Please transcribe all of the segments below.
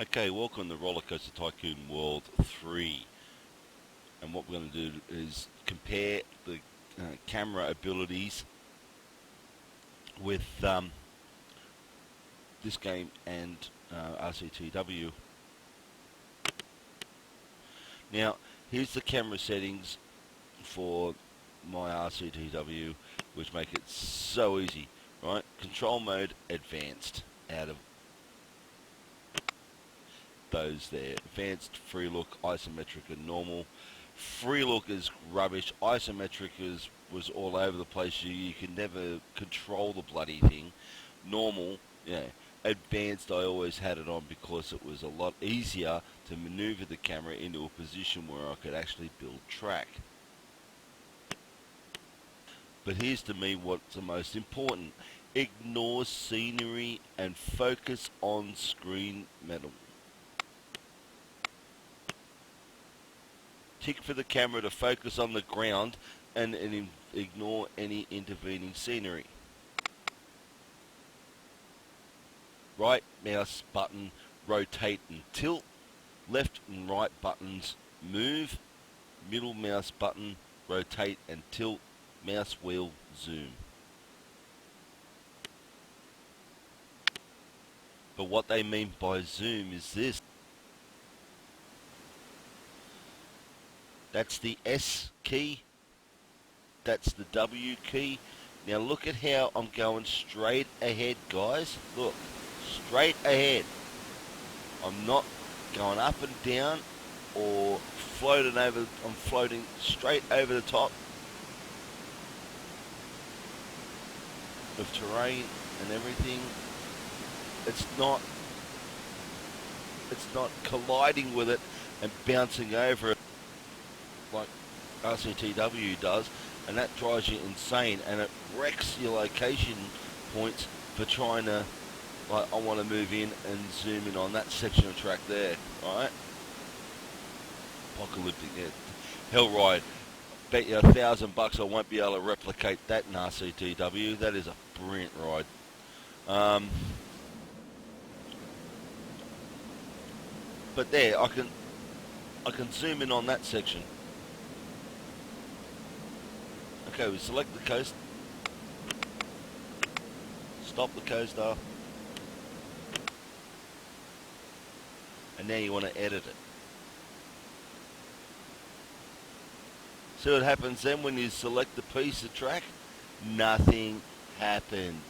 Okay, welcome to Rollercoaster Tycoon World 3. And what we're going to do is compare the camera abilities with this game and Rctw. Now, here's the camera settings for my Rctw, which make it so easy, right? Control mode advanced out of those there. Advanced, free look, isometric and normal. Free look is rubbish. Isometric was all over the place. You can never control the bloody thing. Normal, yeah. Advanced, I always had it on because it was a lot easier to maneuver the camera into a position where I could actually build track. But here's to me what's the most important. Ignore scenery and focus on screen metal. Tick for the camera to focus on the ground and ignore any intervening scenery. Right mouse button, rotate and tilt. Left and right buttons, move. Middle mouse button, rotate and tilt. Mouse wheel, zoom. But what they mean by zoom is this. That's the S key. That's the W key. Now look at how I'm going straight ahead, guys. Look, straight ahead. I'm not going up and down or floating over. I'm floating straight over the top of terrain and everything. It's not colliding with it and bouncing over it like Rctw does, and that drives you insane, and it wrecks your location points for trying to, like, I want to move in and zoom in on that section of track there, right? Apocalyptic, yeah. Hell ride. Bet you $1,000 I won't be able to replicate that in Rctw. That is a brilliant ride. But there, I can zoom in on that section. Okay, we select the coast. Stop the coaster. And now you want to edit it. See what happens then when you select the piece of track? Nothing happened.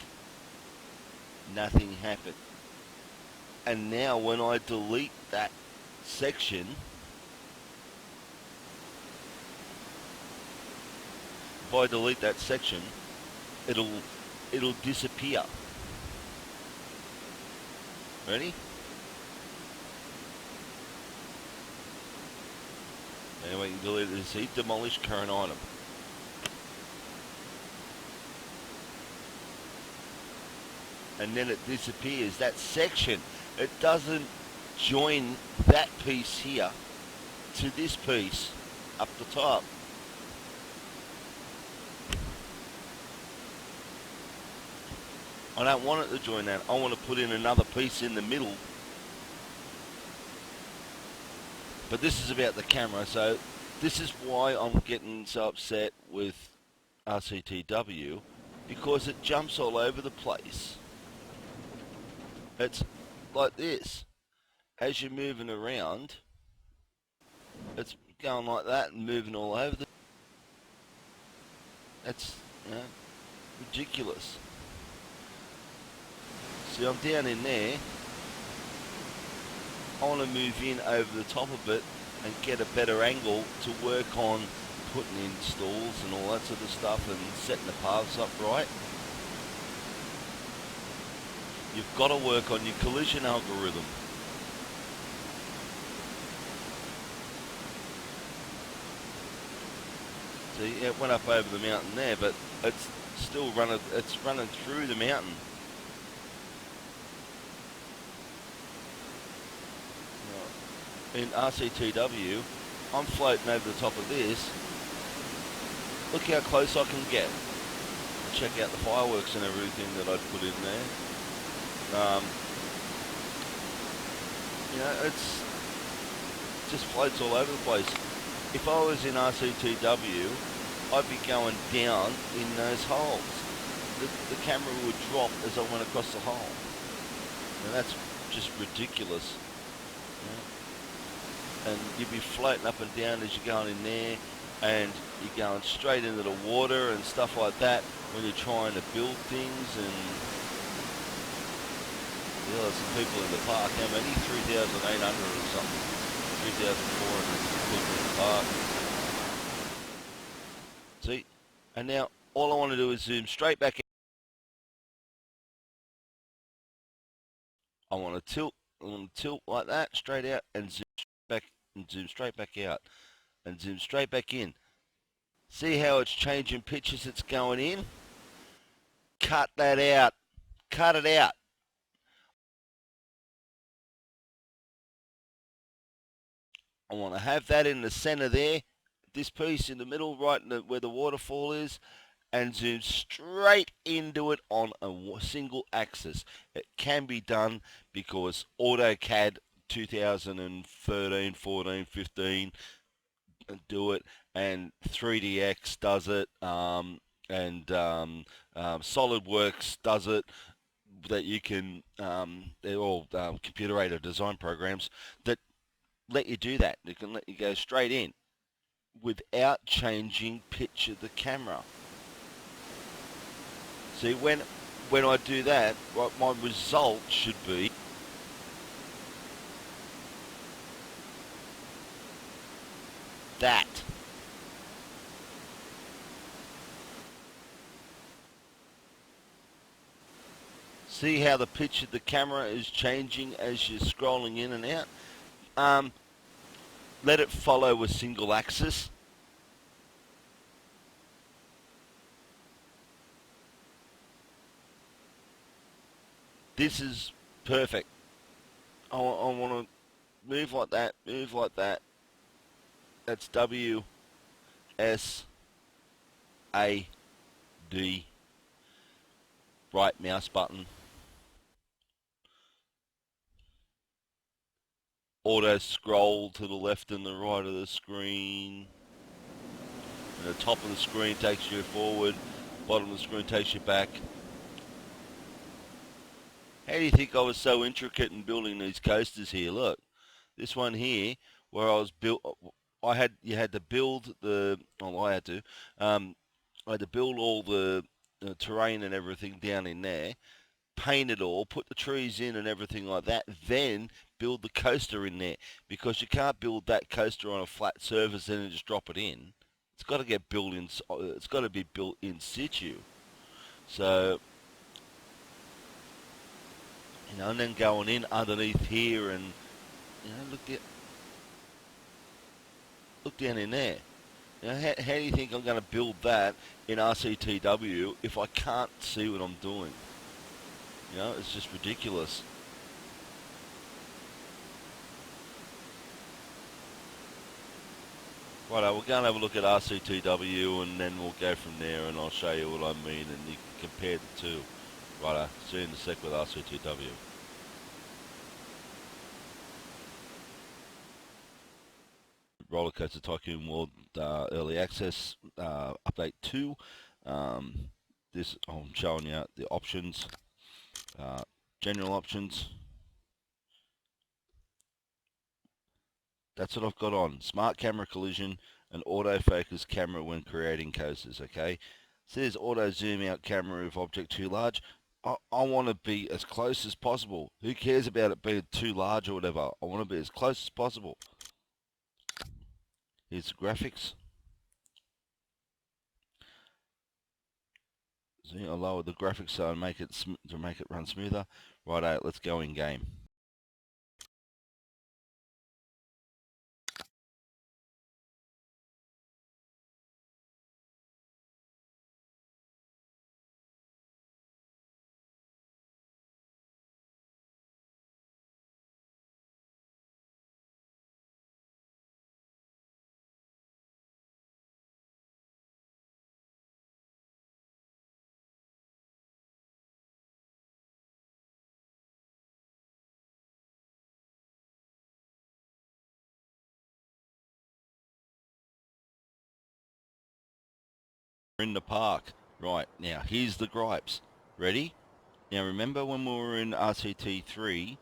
Nothing happened. And now when I delete that section, if I delete that section, it'll disappear. Ready? Anyway, you can delete it. See, demolish current item. And then it disappears. That section, it doesn't join that piece here to this piece up the top. I don't want it to join that. I want to put in another piece in the middle. But this is about the camera, so this is why I'm getting so upset with Rctw, because it jumps all over the place. It's like this. As you're moving around, it's going like that and moving all over the... That's, you know, ridiculous. See, I'm down in there. I want to move in over the top of it and get a better angle to work on putting in stalls and all that sort of stuff and setting the paths up right. You've got to work on your collision algorithm. See, it went up over the mountain there, but it's still running through the mountain. In Rctw, I'm floating over the top of this. Look how close I can get. Check out the fireworks and everything that I'd put in there. It's just floats all over the place. If I was in Rctw, I'd be going down in those holes. The camera would drop as I went across the hole. And that's just ridiculous. And you'd be floating up and down as you're going in there, and you're going straight into the water and stuff like that when you're trying to build things. And there's some people in the park. How many? 3,800 or something. 3,400 people in the park. See? And now all I want to do is zoom straight back in. I want to tilt like that, straight out, and zoom back, and zoom straight back out, and zoom straight back in. See how it's changing pitch as it's going in? Cut that out. Cut it out. I want to have that in the center there, this piece in the middle, right in where the waterfall is, and zoom straight into it on a single axis. It can be done because AutoCAD 2013, 14, 15 do it, and 3DX does it, and SolidWorks does it. That you can, they're all computer-aided design programs that let you do that. They can let you go straight in without changing pitch of the camera. See, when I do that, my result should be that. See how the pitch of the camera is changing as you're scrolling in and out? Let it follow a single axis. This is perfect. I want to move like that, move like that. That's W, S, A, D. Right mouse button. Auto scroll to the left and the right of the screen. And the top of the screen takes you forward. Bottom of the screen takes you back. How do you think I was so intricate in building these coasters here? Look, this one here, where I was built, you had to build the, well, I had to build all the terrain and everything down in there, paint it all, put the trees in and everything like that, then build the coaster in there, because you can't build that coaster on a flat surface and then just drop it in. It's got to get built in. It's got to be built in situ. So, and then going in underneath here, and look down in there. How do you think I'm going to build that in Rctw if I can't see what I'm doing? It's just ridiculous. Righto, we're going to have a look at Rctw and then we'll go from there, and I'll show you what I mean and you can compare the two. Righto, see you in a sec with Rctw. Rollercoaster Tycoon World Early Access Update 2. This I'm showing you the options, general options. That's what I've got on. Smart camera collision and autofocus camera when creating coasters, okay? So there's auto zoom out camera if object too large. I want to be as close as possible. Who cares about it being too large or whatever? I want to be as close as possible. Here's the graphics. See, I'll lower the graphics so I make it run smoother. Righto, let's go in game. in the park. Right, now here's the gripes. Ready? Now remember when we were in RCT3,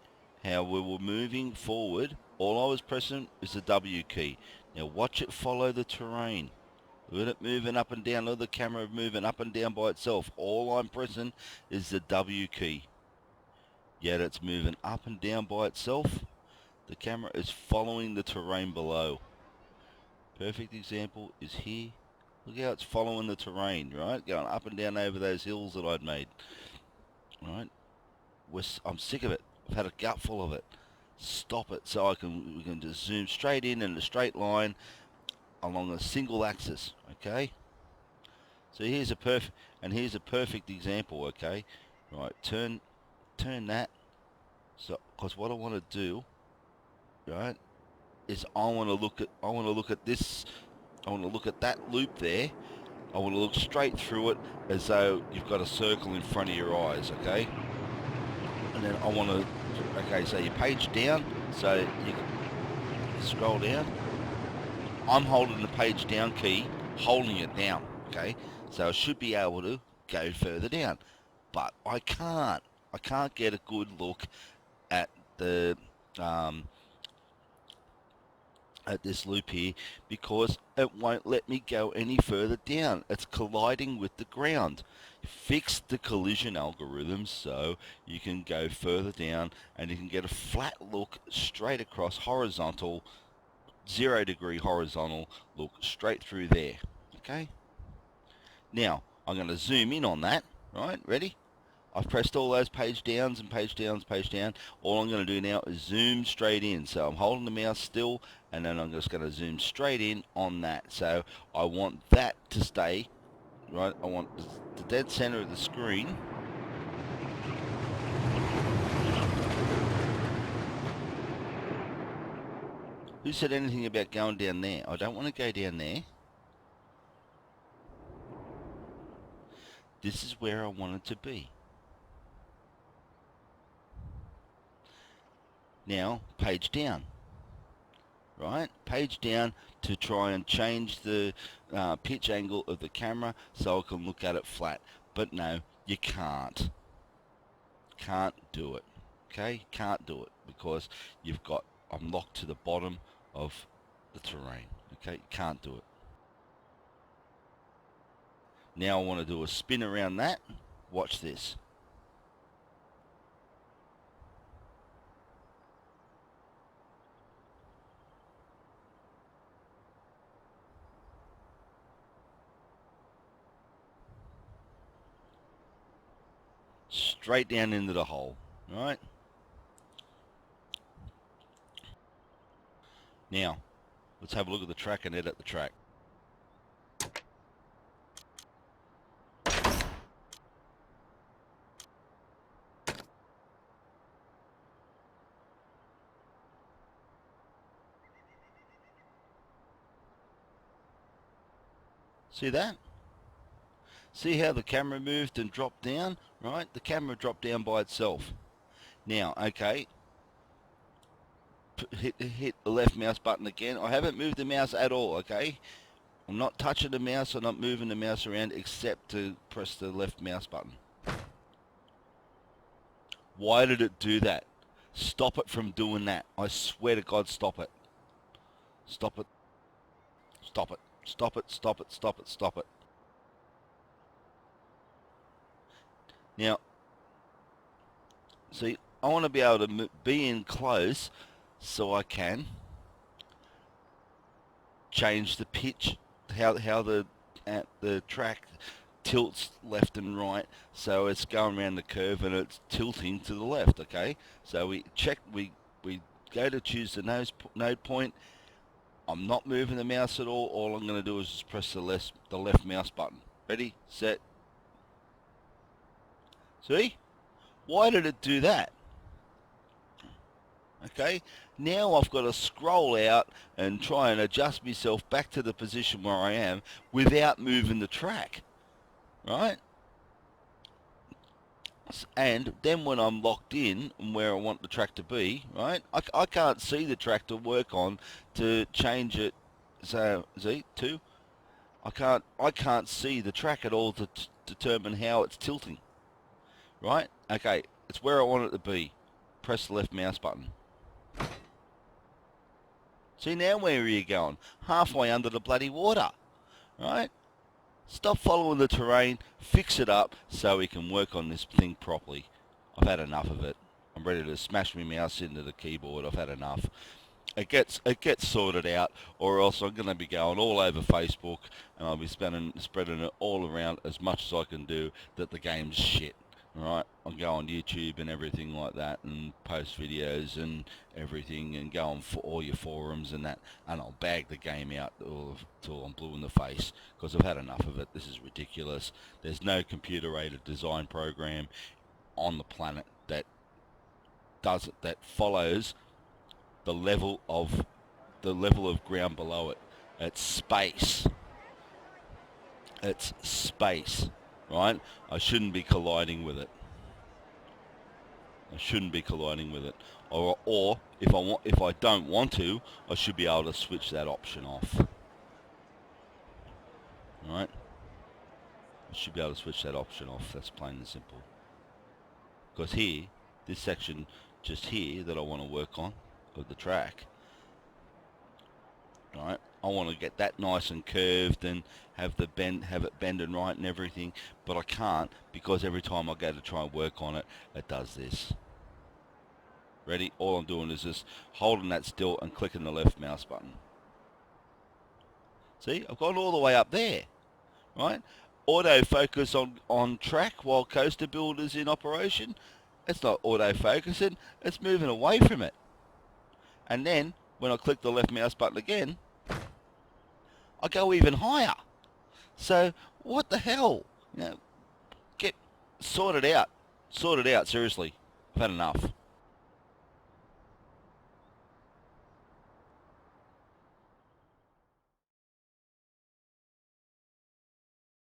how we were moving forward, all I was pressing is the W key. Now watch it follow the terrain. Look at it moving up and down, look at the camera moving up and down by itself. All I'm pressing is the W key. Yet it's moving up and down by itself. The camera is following the terrain below. Perfect example is here. Look how it's following the terrain, right? Going up and down over those hills that I'd made. Right? I'm sick of it. I've had a gut full of it. Stop it so we can just zoom straight in a straight line along a single axis, okay? So here's a perfect example, okay? Right, turn that. So, because what I want to do, right, is I want to look at this. I want to look at that loop there. I want to look straight through it as though you've got a circle in front of your eyes, okay? And then I want to, okay, so you page down, so you scroll down. I'm holding the page down key, holding it down, okay? So I should be able to go further down, but I can't. I can't get a good look at the at this loop here because it won't let me go any further down. It's colliding with the ground. Fix the collision algorithm so you can go further down and you can get a flat look straight across horizontal, 0 degree horizontal look straight through there. Okay? Now, I'm going to zoom in on that. Right? Ready? I've pressed all those page downs and page downs, page down. All I'm going to do now is zoom straight in. So I'm holding the mouse still, and then I'm just going to zoom straight in on that. So I want that to stay, right? I want the dead center of the screen. Who said anything about going down there? I don't want to go down there. This is where I want it to be. Now, page down. Right? Page down to try and change the pitch angle of the camera so I can look at it flat. But no, you can't. Can't do it. Okay? Can't do it because I'm locked to the bottom of the terrain. Okay? Can't do it. Now I want to do a spin around that. Watch this. Straight down into the hole. Right? Now, let's have a look at the track and edit the track. See that? See how the camera moved and dropped down? Right? The camera dropped down by itself. Now, okay, hit the left mouse button again. I haven't moved the mouse at all, okay? I'm not touching the mouse, I'm not moving the mouse around except to press the left mouse button. Why did it do that? Stop it from doing that. I swear to God, stop it. Stop it. Stop it. Stop it, stop it, stop it, stop it. Now, see, I want to be able to be in close so I can change the pitch, how the track tilts left and right, so it's going around the curve and it's tilting to the left. Okay, so we go to choose the node point. I'm not moving the mouse at all. All I'm going to do is just press the left mouse button. Ready, set. See? Why did it do that? Okay, now I've got to scroll out and try and adjust myself back to the position where I am without moving the track, right? And then when I'm locked in and where I want the track to be, right, I can't see the track to work on to change it. So, see, I can't see the track at all to determine how it's tilting. Right? Okay, it's where I want it to be. Press the left mouse button. See, now where are you going? Halfway under the bloody water. Right? Stop following the terrain, fix it up so we can work on this thing properly. I've had enough of it. I'm ready to smash my mouse into the keyboard. I've had enough. It gets sorted out, or else I'm going to be going all over Facebook and I'll be spreading it all around as much as I can do that the game's shit. Alright, I'll go on YouTube and everything like that and post videos and everything and go on for all your forums and that, and I'll bag the game out till I'm blue in the face, because I've had enough of it. This is ridiculous. There's no computer-aided design program on the planet that follows the level of ground below it. It's space. It's space, right? I shouldn't be colliding with it. I shouldn't be colliding with it. Or if I don't want to, I should be able to switch that option off. Right? I should be able to switch that option off. That's plain and simple. Because here, this section just here that I want to work on of the track, right? I want to get that nice and curved and have it bending right and everything, but I can't, because every time I go to try and work on it, it does this. Ready? All I'm doing is just holding that still and clicking the left mouse button. See, I've gone all the way up there, right? Autofocus on track while Coaster Builder's in operation. It's not auto-focusing, it's moving away from it. And then, when I click the left mouse button again, I go even higher. So, what the hell? You know, get sorted out. Sorted out, seriously. I've had enough.